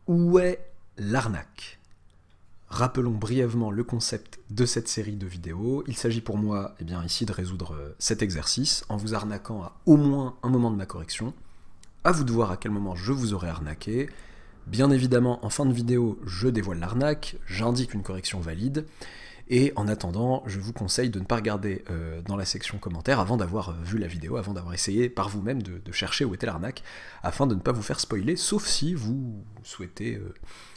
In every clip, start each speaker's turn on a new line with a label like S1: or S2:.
S1: Où est l'arnaque? Rappelons brièvement le concept de cette série de vidéos. Il s'agit pour moi ici de résoudre cet exercice en vous arnaquant à au moins un moment de ma correction. À vous de voir à quel moment je vous aurai arnaqué. Bien évidemment, en fin de vidéo, je dévoile l'arnaque, j'indique une correction valide, et en attendant, je vous conseille de ne pas regarder dans la section commentaires avant d'avoir vu la vidéo, avant d'avoir essayé par vous-même de chercher où était l'arnaque, afin de ne pas vous faire spoiler, sauf si vous souhaitez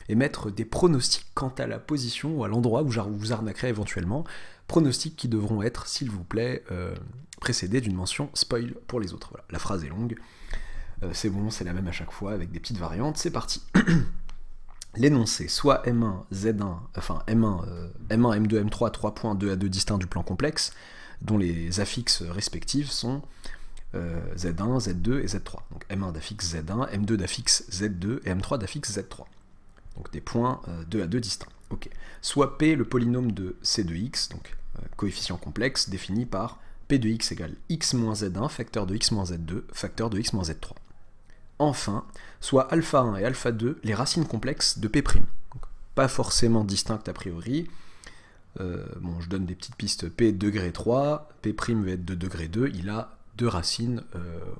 S1: émettre des pronostics quant à la position ou à l'endroit où vous arnaquerez éventuellement, pronostics qui devront être, s'il vous plaît, précédés d'une mention spoil pour les autres. Voilà, la phrase est longue, c'est bon, c'est la même à chaque fois, avec des petites variantes, c'est parti. L'énoncé, soit M1, Z1, enfin M1, M2, M3, 3 points 2 à 2 distincts du plan complexe, dont les affixes respectives sont Z1, Z2 et Z3. Donc M1 d'affixe Z1, M2 d'affixe Z2 et M3 d'affixe Z3. Donc des points 2 à 2 distincts. Ok. Soit P, le polynôme de C de x, donc coefficient complexe, défini par P de x égale x moins Z1, facteur de x moins Z2, facteur de x moins Z3. Enfin, soit α1 et α2 les racines complexes de P'. Donc, pas forcément distinctes a priori. Bon, je donne des petites pistes. P degré 3, P' va être de degré 2, il a deux racines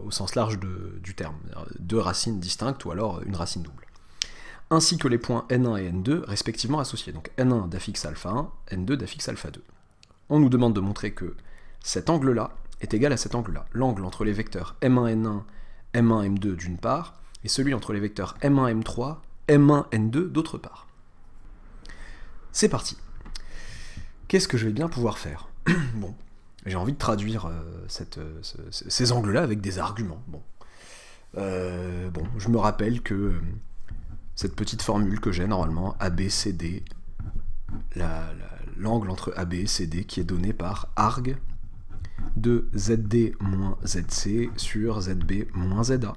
S1: au sens large du terme. Deux racines distinctes ou alors une racine double. Ainsi que les points N1 et N2 respectivement associés. Donc N1 d'affixe α1, N2 d'affixe α2. On nous demande de montrer que cet angle-là est égal à cet angle-là. L'angle entre les vecteurs M1, N1, M1, M2 d'une part, et celui entre les vecteurs M1, M3, M1, N2 d'autre part. C'est parti. Qu'est-ce que je vais bien pouvoir faire? Bon, j'ai envie de traduire ces angles-là avec des arguments. Bon, je me rappelle que cette petite formule que j'ai normalement, ABCD, l'angle entre AB et CD qui est donné par arg de ZD moins ZC sur ZB moins ZA.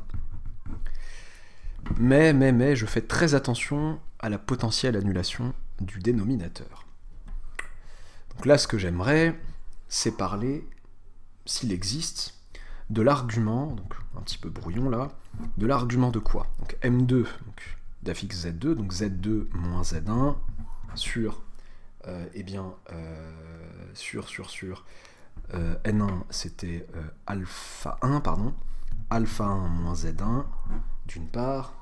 S1: Mais, je fais très attention à la potentielle annulation du dénominateur. Donc là, ce que j'aimerais, c'est parler, s'il existe, de l'argument, donc un petit peu brouillon là, de l'argument de quoi? Donc M2 d'affixe Z2, donc Z2 moins Z1 sur, N1 c'était α1, pardon, α1 moins Z1 d'une part.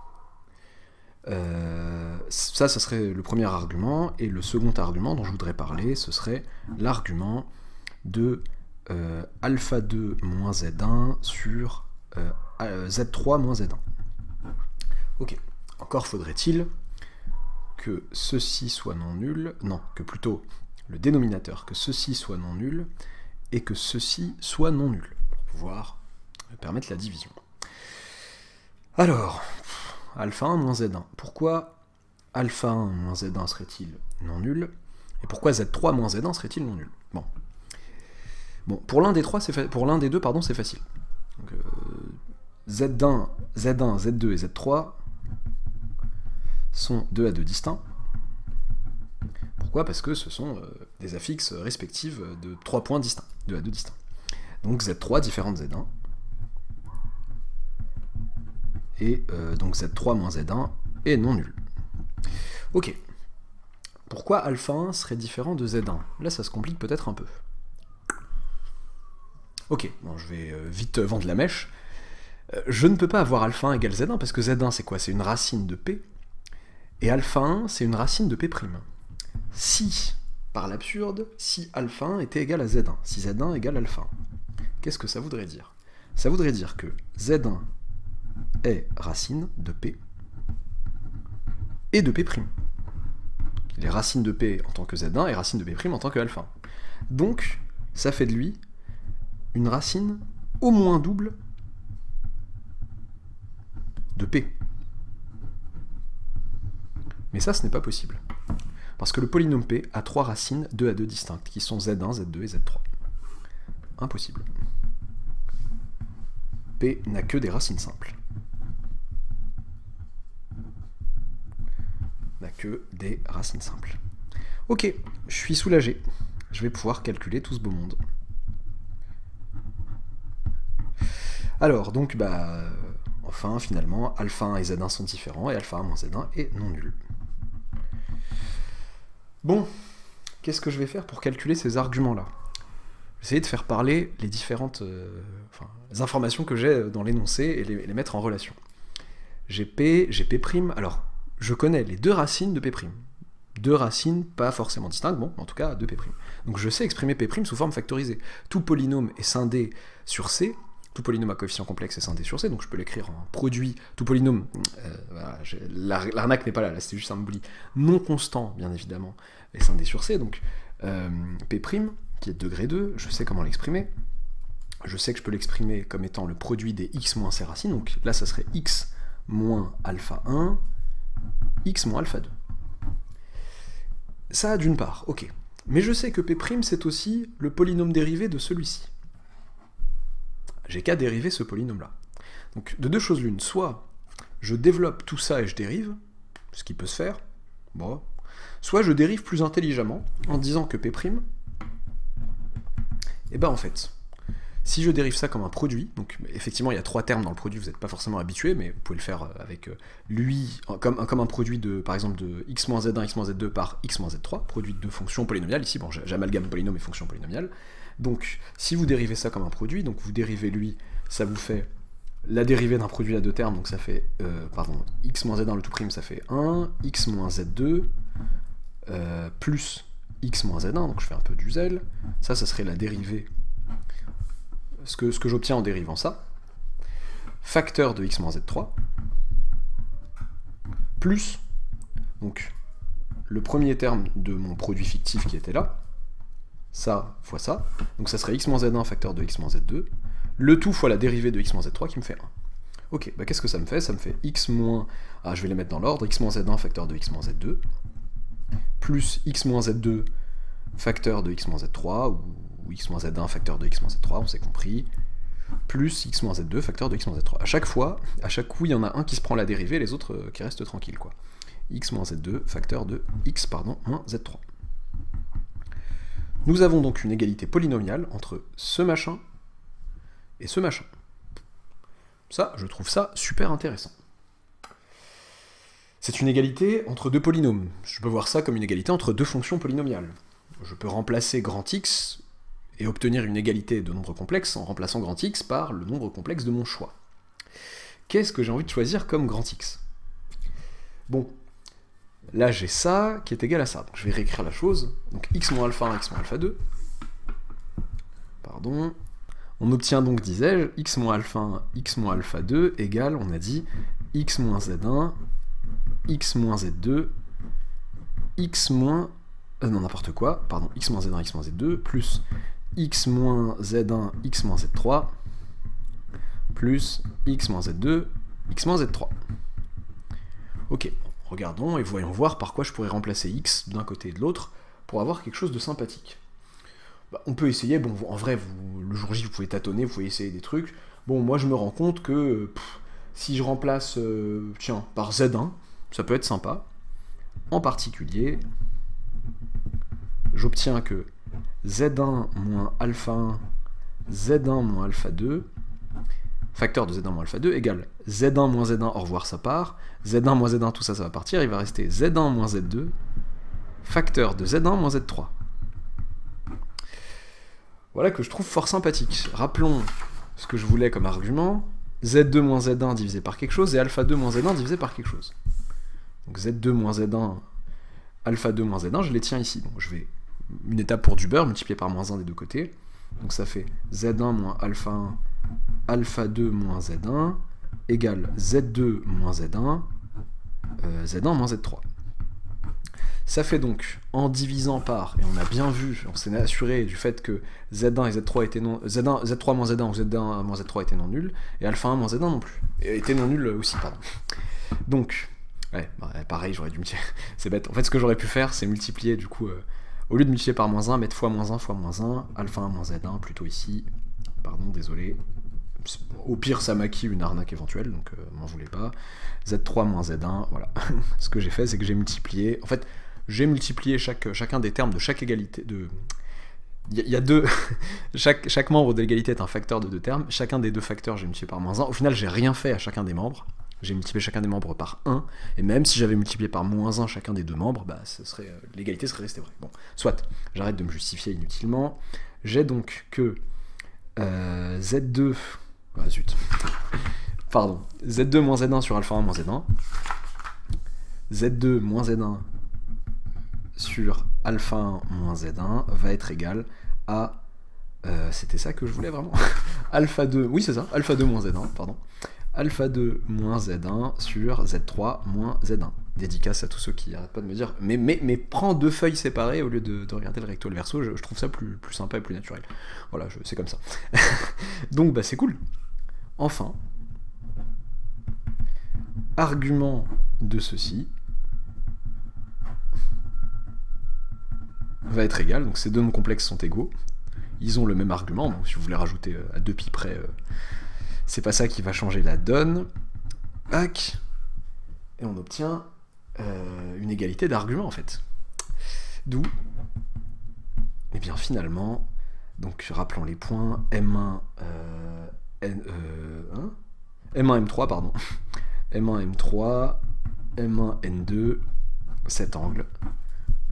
S1: Ça serait le premier argument, et le second argument dont je voudrais parler, ce serait l'argument de α2 moins Z1 sur Z3 moins Z1. Ok, encore faudrait-il que ceci soit non nul, non, que plutôt le dénominateur, que ceci soit non nul, et que ceci soit non nul, pour pouvoir permettre la division. Alors, α1 moins Z1. Pourquoi α1 moins Z1 serait-il non nul, et pourquoi Z3 moins Z1 serait-il non nul? Bon, pour l'un des deux, c'est facile. Donc, Z1, Z2 et Z3 sont 2 à 2 distincts. Pourquoi? Parce que ce sont des affixes respectives de 3 points distincts, 2 à 2 distincts. Donc Z3 différent de Z1. Et donc Z3 moins Z1 est non nul. Ok. Pourquoi α1 serait différent de Z1? Là, ça se complique peut-être un peu. Ok, bon, je vais vite vendre la mèche. Je ne peux pas avoir α1 égale Z1, parce que Z1, c'est quoi? C'est une racine de P, et α1, c'est une racine de P'. Si, par l'absurde, si α1 était égal à Z1, si Z1 égale α1, qu'est-ce que ça voudrait dire? Ça voudrait dire que Z1 est racine de P et de P'. Il est racine de P en tant que Z1 et racine de P' en tant que α1. Donc, ça fait de lui une racine au moins double de P. Mais ça, ce n'est pas possible. Parce que le polynôme P a 3 racines 2 à 2 distinctes, qui sont Z1, Z2 et Z3. Impossible. P n'a que des racines simples. N'a que des racines simples. Ok, je suis soulagé. Je vais pouvoir calculer tout ce beau monde. Alors, donc, enfin, finalement, alpha 1 et z1 sont différents, et alpha 1 moins z1 est non nul. Bon, qu'est-ce que je vais faire pour calculer ces arguments-là? Je vais essayer de faire parler les différentes les informations que j'ai dans l'énoncé et les mettre en relation. J'ai P, j'ai P', alors, je connais les deux racines de P'. Deux racines pas forcément distinctes, bon, en tout cas, de P'. Donc je sais exprimer P' sous forme factorisée. Tout polynôme est scindé sur C, tout polynôme à coefficient complexe est scindé sur C, donc je peux l'écrire en produit, tout polynôme, voilà, l'arnaque n'est pas là, là c'était juste un oubli, non constant, bien évidemment, est scindé sur C, donc P', qui est de degré 2, je sais comment l'exprimer, je sais que je peux l'exprimer comme étant le produit des x moins ses racines, donc là ça serait x moins alpha 1, x moins alpha 2. Ça, d'une part, ok. Mais je sais que P' c'est aussi le polynôme dérivé de celui-ci. J'ai qu'à dériver ce polynôme-là. Donc, de deux choses l'une, soit je développe tout ça et je dérive, ce qui peut se faire, bon, soit je dérive plus intelligemment en disant que P', et ben en fait, si je dérive ça comme un produit, donc effectivement il y a trois termes dans le produit, vous n'êtes pas forcément habitué, mais vous pouvez le faire avec lui, comme un produit de, par exemple, de x moins z1, x moins z2 par x moins z3, produit de deux fonctions polynomiales, ici bon j'amalgame polynôme et fonction polynomiale, donc si vous dérivez ça comme un produit, donc vous dérivez lui, ça vous fait la dérivée d'un produit à deux termes, donc ça fait, x moins z1 le tout prime ça fait 1, x moins z2, plus x moins z1, donc je fais un peu du zèle, ça serait la dérivée, ce que j'obtiens en dérivant ça, facteur de x moins z3, plus, donc, le premier terme de mon produit fictif qui était là, ça fois ça, donc ça serait x moins z1 facteur de x moins z2, le tout fois la dérivée de x moins z3 qui me fait 1. Ok, bah qu'est-ce que ça me fait? Ça me fait x moins, je vais les mettre dans l'ordre, x moins z1 facteur de x moins z2, plus x moins z2 facteur de x moins z3, ou x moins z1 facteur de x moins z3, on s'est compris, plus x moins z2 facteur de x moins z3. À chaque coup, il y en a un qui se prend la dérivée, les autres qui restent tranquilles, quoi. x moins z2 facteur de x, moins z3. Nous avons donc une égalité polynomiale entre ce machin et ce machin. Ça, je trouve ça super intéressant. C'est une égalité entre deux polynômes. Je peux voir ça comme une égalité entre deux fonctions polynomiales. Je peux remplacer grand X et obtenir une égalité de nombre complexe en remplaçant grand X par le nombre complexe de mon choix. Qu'est-ce que j'ai envie de choisir comme grand X? Bon, là j'ai ça qui est égal à ça. Donc je vais réécrire la chose. Donc x moins alpha 1, x moins alpha 2. Pardon. On obtient donc, disais-je, x moins alpha 1, x moins alpha 2 égale, on a dit, x moins z1, x moins z2, x moins... non, n'importe quoi, pardon, x moins z1, x moins z2, plus x moins z1, x moins z3, plus x moins z2, x moins z3. Ok, regardons et voyons voir par quoi je pourrais remplacer x d'un côté et de l'autre pour avoir quelque chose de sympathique. Bah, on peut essayer, bon, en vrai, le jour J, vous pouvez tâtonner, vous pouvez essayer des trucs. Bon, moi, je me rends compte que si je remplace, tiens, par z1, ça peut être sympa. En particulier, j'obtiens que z1 moins alpha 1, z1 moins alpha 2, facteur de z1 moins alpha 2 égale z1 moins z1, au revoir, ça part, z1 moins z1, tout ça, ça va partir, il va rester z1 moins z2, facteur de z1 moins z3. Voilà que je trouve fort sympathique. Rappelons ce que je voulais comme argument, z2 moins z1 divisé par quelque chose, et alpha 2 moins z1 divisé par quelque chose. Donc z2 moins z1, alpha 2 moins z1, je les tiens ici. Donc je vais, une étape pour du beurre, multiplié par moins 1 des deux côtés. Donc ça fait z1 moins alpha 1, alpha 2 moins z1, égale z2 moins z1, z1 moins z3. Ça fait donc, en divisant par, et on a bien vu, on s'est assuré du fait que Z1 et Z3 étaient non... Z3 moins Z1 ou Z1 moins Z3 étaient non nuls, et alpha 1 moins Z1 non plus. Et étaient non nuls aussi, pardon. Donc, ouais, bah, pareil, j'aurais dû multiplier. C'est bête. En fait, ce que j'aurais pu faire, c'est multiplier, du coup, au lieu de multiplier par moins 1, mettre fois moins 1, alpha 1 moins Z1, plutôt ici. Pardon, désolé. Au pire, ça maquille une arnaque éventuelle, donc m'en voulez pas. Z3 moins Z1, voilà. Ce que j'ai fait, c'est que j'ai multiplié... En fait, j'ai multiplié chacun des termes de chaque égalité, Il y a deux... chaque membre de l'égalité est un facteur de deux termes. Chacun des deux facteurs, j'ai multiplié par -1. Au final, j'ai rien fait à chacun des membres. J'ai multiplié chacun des membres par 1. Et même si j'avais multiplié par -1 chacun des deux membres, bah, l'égalité serait restée vraie. Bon, soit. J'arrête de me justifier inutilement. J'ai donc que Z2... Ah zut. Pardon. Z2 moins Z1 sur alpha 1 moins Z1. Z2 moins Z1 sur alpha 1 moins Z1 va être égal à... c'était ça que je voulais vraiment. Alpha 2, oui c'est ça, alpha 2 moins Z1, pardon. Alpha 2 moins Z1 sur Z3 moins Z1. Dédicace à tous ceux qui n'arrêtent pas de me dire mais prends deux feuilles séparées au lieu de regarder le recto et le verso, je trouve ça plus sympa et plus naturel. Voilà, c'est comme ça. Donc bah c'est cool. Enfin, argument de ceci va être égal, donc ces deux nombres complexes sont égaux, ils ont le même argument, donc si vous voulez rajouter à 2 pi près, c'est pas ça qui va changer la donne. Hack, et on obtient une égalité d'arguments en fait. D'où, et bien finalement, donc rappelons les points, M1, M1, M3, pardon, M1, M3, M1, N2, cet angle,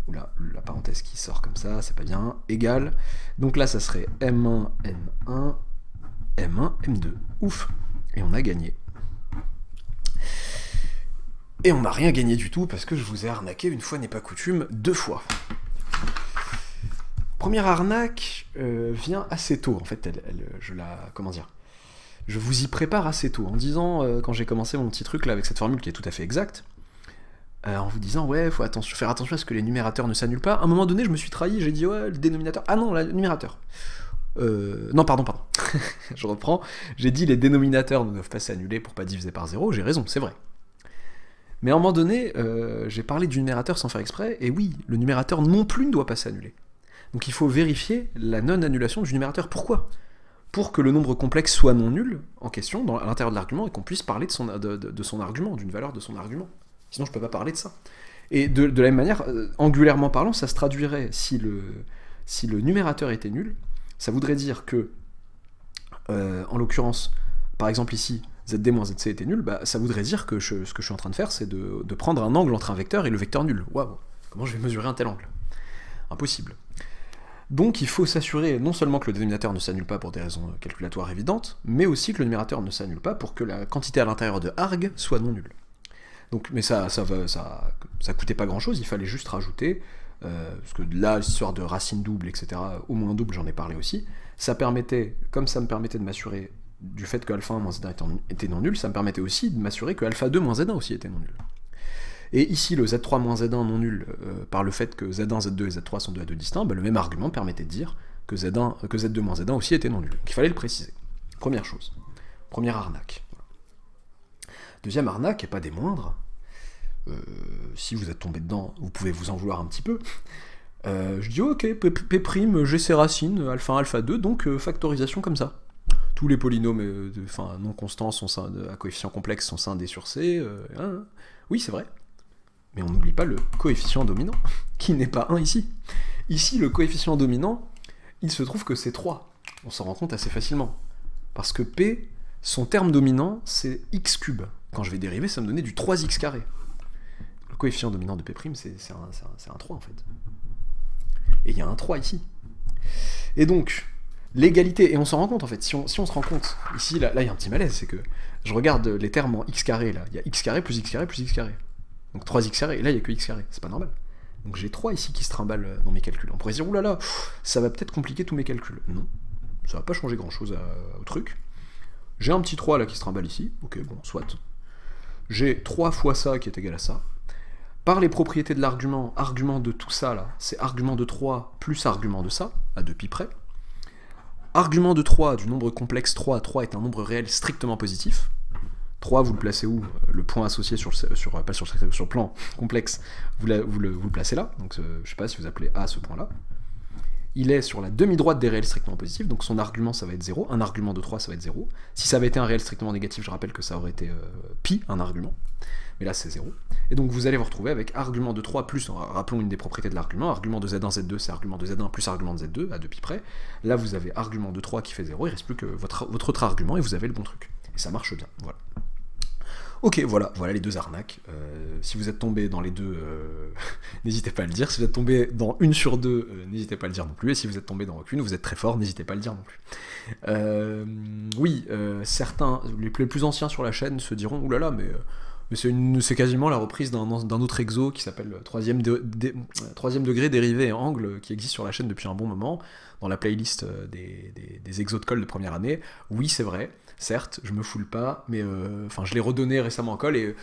S1: oula, la parenthèse qui sort comme ça, c'est pas bien, égal, donc là ça serait M1, M1, M1, M2, ouf, et on a gagné. Et on n'a rien gagné du tout parce que je vous ai arnaqué une fois n'est pas coutume, 2 fois. Première arnaque vient assez tôt, en fait, comment dire, je vous y prépare assez tôt, en disant, quand j'ai commencé mon petit truc là avec cette formule qui est tout à fait exacte, en vous disant, ouais, faut faire attention à ce que les numérateurs ne s'annulent pas. À un moment donné, je me suis trahi, j'ai dit, ouais, le dénominateur... Ah non, le numérateur. Non, pardon. Je reprends. J'ai dit, les dénominateurs ne doivent pas s'annuler pour pas diviser par 0. J'ai raison, c'est vrai. Mais à un moment donné, j'ai parlé du numérateur sans faire exprès, et oui, le numérateur non plus ne doit pas s'annuler. Donc il faut vérifier la non-annulation du numérateur. Pourquoi ? Pour que le nombre complexe soit non nul, en question, à l'intérieur de l'argument, et qu'on puisse parler de son argument, d'une valeur de son argument. Sinon, je peux pas parler de ça. Et de la même manière, angulairement parlant, ça se traduirait, si le numérateur était nul, ça voudrait dire que, en l'occurrence, par exemple ici, ZD moins ZC était nul, bah, ça voudrait dire que ce que je suis en train de faire, c'est de prendre un angle entre un vecteur et le vecteur nul. Waouh, comment je vais mesurer un tel angle? Impossible. Donc il faut s'assurer non seulement que le dénominateur ne s'annule pas pour des raisons calculatoires évidentes, mais aussi que le numérateur ne s'annule pas pour que la quantité à l'intérieur de arg soit non nulle. Donc, mais ça coûtait pas grand chose, il fallait juste rajouter, parce que là, l'histoire de racine double, etc., au moins double, j'en ai parlé aussi, ça permettait, comme ça me permettait de m'assurer du fait que alpha 1 moins Z1 était non nul, ça me permettait aussi de m'assurer que alpha 2 moins Z1 aussi était non nul. Et ici, le Z3 moins Z1 non nul, par le fait que Z1, Z2 et Z3 sont deux à deux distincts, bah, le même argument permettait de dire que Z2 moins Z1 aussi était non nul. Donc il fallait le préciser. Première chose. Première arnaque. Deuxième arnaque, et pas des moindres, si vous êtes tombé dedans, vous pouvez vous en vouloir un petit peu. Je dis ok, P', j'ai ses racines, alpha 1, alpha 2, donc factorisation comme ça. Tous les polynômes non constants à coefficient complexe sont scindés sur C. Oui, c'est vrai. Mais on n'oublie pas le coefficient dominant, qui n'est pas 1 ici. Ici, le coefficient dominant, il se trouve que c'est 3. On s'en rend compte assez facilement. Parce que P, son terme dominant, c'est x cube. Quand je vais dériver, ça me donnait du 3x carré. Le coefficient dominant de P', c'est un 3 en fait. Et il y a un 3 ici. Et donc, l'égalité, et on s'en rend compte en fait, si on se rend compte, ici, là il y a un petit malaise, c'est que je regarde les termes en x carré, là, il y a x carré plus x carré plus x carré. Donc 3x carré, et là il n'y a que x carré, c'est pas normal. Donc j'ai 3 ici qui se trimballent dans mes calculs. On pourrait se dire, oulala, ça va peut-être compliquer tous mes calculs. Non, ça va pas changer grand chose au truc. J'ai un petit 3 là qui se trimballe ici, ok, bon, soit. J'ai 3 fois ça qui est égal à ça. Par les propriétés de l'argument, argument de tout ça là, c'est argument de 3 plus argument de ça, à 2 pi près. Argument de 3 du nombre complexe 3 est un nombre réel strictement positif. 3, vous le placez où? Le point associé sur le plan complexe, vous le placez là. Donc je sais pas si vous appelez A ce point-là. il est sur la demi-droite des réels strictement positifs, donc son argument ça va être 0, un argument de 3 ça va être 0. Si ça avait été un réel strictement négatif, je rappelle que ça aurait été pi, un argument, mais là c'est 0. Et donc vous allez vous retrouver avec argument de 3 plus, rappelons une des propriétés de l'argument, argument de Z1, Z2 c'est argument de Z1 plus argument de Z2, à 2 pi près. Là vous avez argument de 3 qui fait 0, il reste plus que votre autre argument et vous avez le bon truc. Et ça marche bien, voilà. Ok, voilà les deux arnaques. Si vous êtes tombé dans les deux, n'hésitez pas à le dire. Si vous êtes tombé dans une sur deux, n'hésitez pas à le dire non plus. Et si vous êtes tombé dans aucune, vous êtes très fort, n'hésitez pas à le dire non plus. Oui, certains, les plus anciens sur la chaîne se diront « Oulala, mais c'est quasiment la reprise d'un autre exo qui s'appelle troisième degré dérivé et angle, qui existe sur la chaîne depuis un bon moment, dans la playlist des exos de colle de première année. » Oui, c'est vrai. Certes, je me foule pas, mais je l'ai redonné récemment en colle et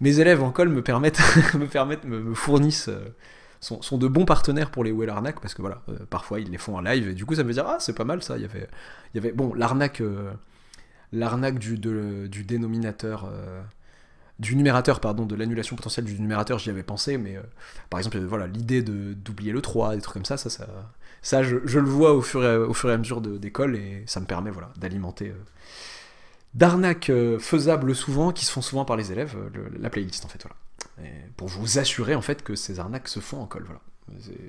S1: mes élèves en colle me fournissent, sont de bons partenaires pour les Well Arnaques parce que voilà, parfois ils les font en live et du coup ça me fait dire ah c'est pas mal ça. Il y avait bon l'arnaque du dénominateur. Du numérateur, pardon, de l'annulation potentielle du numérateur, j'y avais pensé, mais par exemple, voilà, l'idée d'oublier le 3, des trucs comme ça je le vois au fur et à mesure des colles, et ça me permet, voilà, d'alimenter d'arnaques faisables souvent, qui se font souvent par les élèves, la playlist, en fait, voilà. Et pour vous assurer, en fait, que ces arnaques se font en colle, voilà.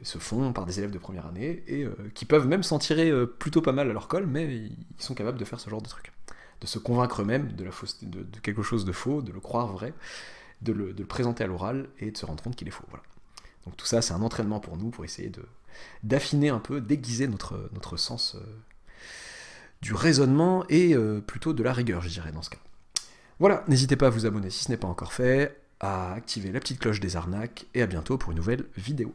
S1: Se font par des élèves de première année, et qui peuvent même s'en tirer plutôt pas mal à leur colle, mais ils sont capables de faire ce genre de trucs. De se convaincre eux-mêmes de quelque chose de faux, de le croire vrai, de le présenter à l'oral et de se rendre compte qu'il est faux. Voilà. Donc tout ça, c'est un entraînement pour nous, pour essayer d'affiner un peu, d'aiguiser notre sens du raisonnement et plutôt de la rigueur, je dirais, dans ce cas. Voilà, n'hésitez pas à vous abonner si ce n'est pas encore fait, à activer la petite cloche des arnaques, et à bientôt pour une nouvelle vidéo.